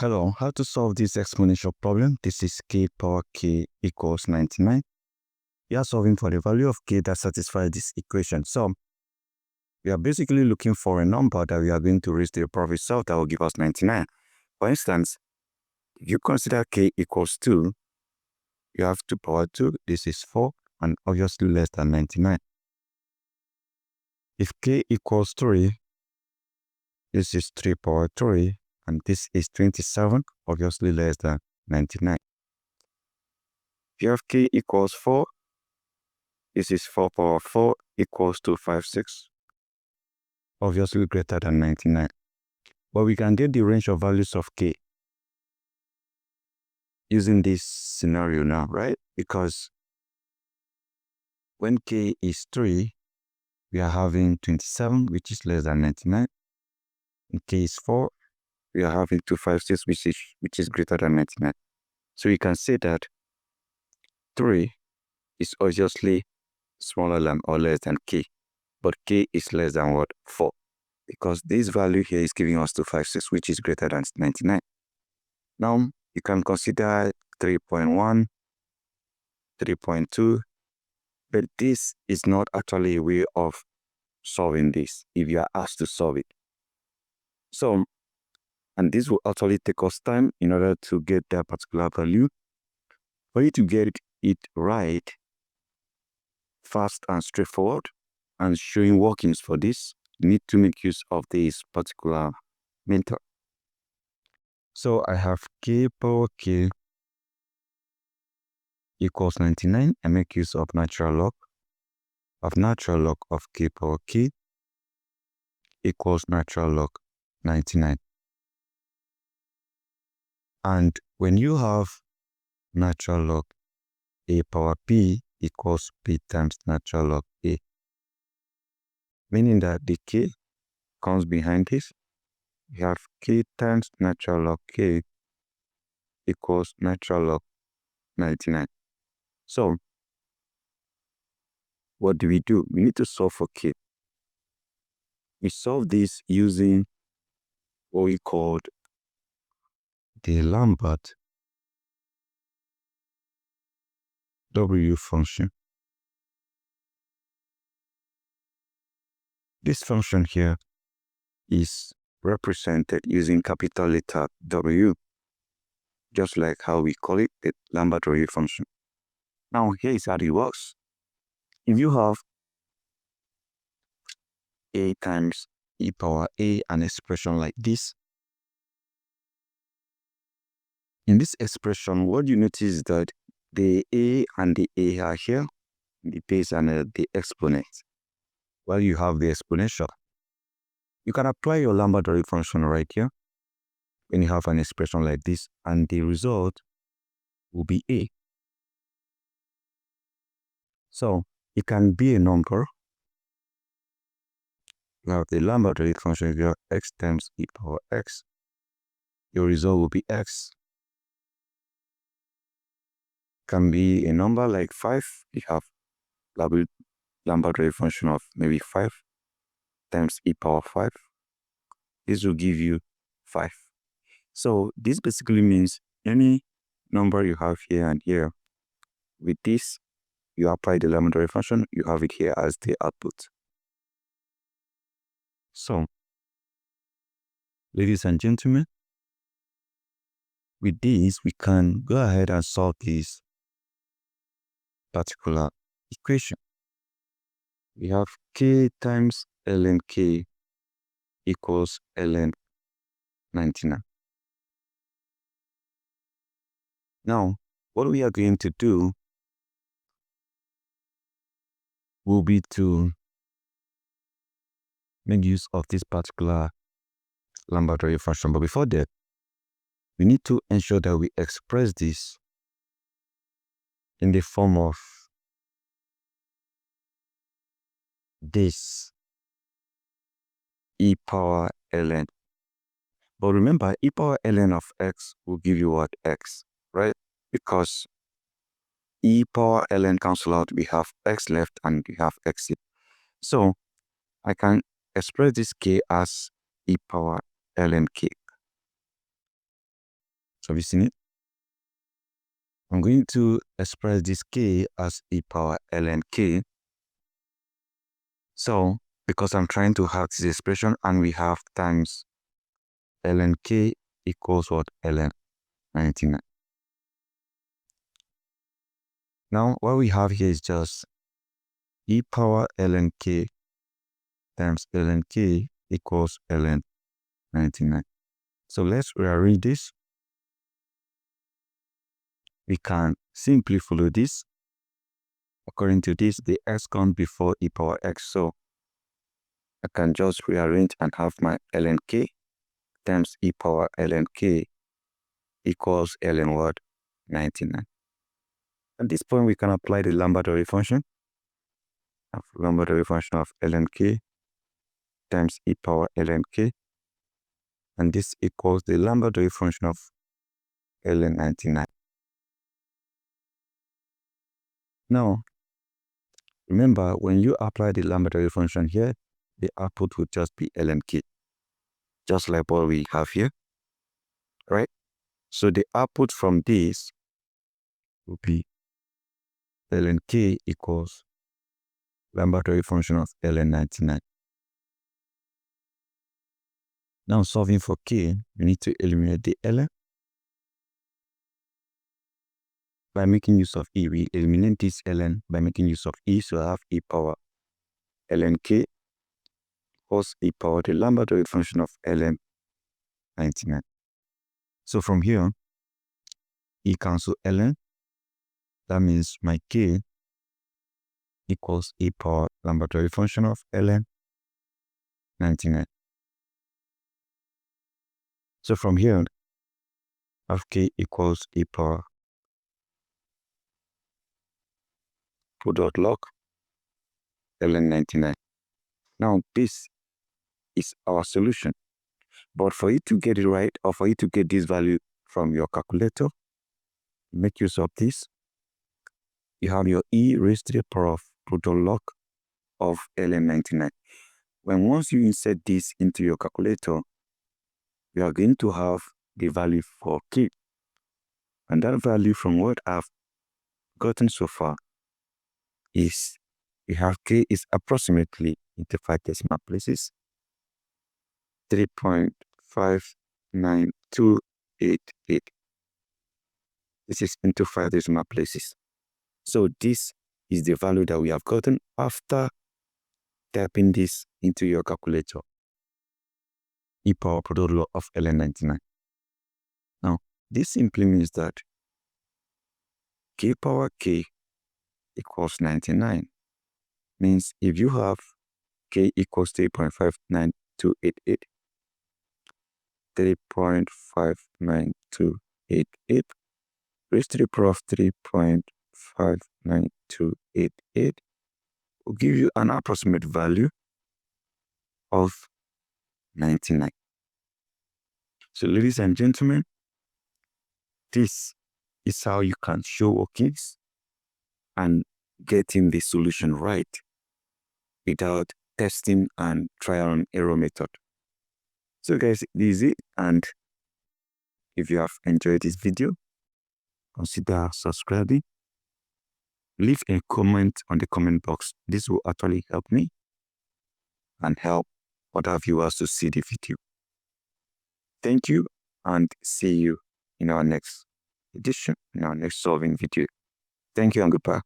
Hello, how to solve this exponential problem? This is k power k equals 99. We are solving for the value of k that satisfies this equation. So we are basically looking for a number that we are going to raise to the above itself that will give us 99. For instance, if you consider k equals 2, you have 2 power 2, this is 4, and obviously less than 99. If k equals 3, this is 3 power 3, and this is 27, obviously less than 99. If you have k equals 4, this is 4 power 4 equals to 56, obviously greater than 99. But we can get the range of values of k using this scenario now, right? Because when k is 3, we are having 27, which is less than 99. When k is 4, we are having 256, which is greater than 99. So we can say that 3 is obviously smaller than or less than k, but k is less than what? 4, because this value here is giving us 256, which is greater than 99. Now you can consider 3.1, 3.2, but this is not actually a way of solving this if you are asked to solve it. So, and this will actually take us time in order to get that particular value. For you to get it right, fast and straightforward, and showing workings for this, you need to make use of this particular method. So I have k power k equals 99. I make use of natural log of k power k equals natural log 99. And when you have natural log a power p equals p times natural log a, meaning that the k comes behind this, we have k times natural log k equals natural log 99. So what do? We need to solve for k. We solve this using what we called the Lambert W function. This function here is represented using capital letter W, just like how we call it the Lambert W function. Now here is how it works. If you have a times e power a, an expression like this, in this expression, what you notice is that the a and the a are here, the base and the exponent, while you have the exponential. You can apply your Lambert W function right here when you have an expression like this, and the result will be a. So it can be a number. You have the Lambert W function, you have x times e power x. Your result will be x. Can be a number like 5. You have Lambert W function of maybe 5 times e power 5. This will give you 5. So this basically means any number you have here and here, with this, you apply the Lambert W function, you have it here as the output. So, ladies and gentlemen, with this, we can go ahead and solve this particular equation. We have k times ln k equals ln 99. Now, what we are going to do will be to make use of this particular Lambert W function. But before that, we need to ensure that we express this in the form of this e power ln. But remember, e power ln of x will give you what? X, right? Because e power ln cancel out, we have x left and we have x here. So I can express this k as e power ln k. So have you seen it? I'm going to express this k as e power ln k. So because I'm trying to have this expression and we have times ln k equals what? ln 99. Now what we have here is just e power ln k times ln k equals ln 99. So let's rearrange this. We can simply follow this. According to this, the x comes before e power x. So I can just rearrange and have my ln k times e power ln k equals ln what? 99. At this point, we can apply the Lambert W function. Lambert W function of ln k times e power ln k. And this equals the Lambert W function of ln 99. Now, remember, when you apply the Lambert W function here, the output would just be ln k, just like what we have here, right? So the output from this will be ln k equals Lambert W function of ln 99. Now solving for k, we need to eliminate the ln. By making use of e, we eliminate this ln by making use of e, so I have e power ln k plus e power the Lambert W function of ln 99. So from here, e cancel ln. That means my k equals e power Lambert W function of ln 99. So from here, I have k equals e power log ln 99. Now this is our solution. But for you to get it right, or for you to get this value from your calculator, make use of this. You have your e raised to the power of log of ln 99. Once you insert this into your calculator, you are going to have the value for k. And that value from what I've gotten so far is, we have k is approximately into 5 decimal places, 3.59288. This is into 5 decimal places. So this is the value that we have gotten after typing this into your calculator. E power product law of ln 99. Now, this simply means that k power k equals 99. Means if you have k equals 3.59288, 3.59288 raised to the power of 3.59288 will give you an approximate value of 99. So ladies and gentlemen, this is how you can show workings and getting the solution right without testing and trial and error method. So guys, this is it, and if you have enjoyed this video, consider subscribing. Leave a comment on the comment box. This will actually help me and help other viewers to see the video. Thank you, and see you in our next edition, in our next solving video. Thank you and goodbye.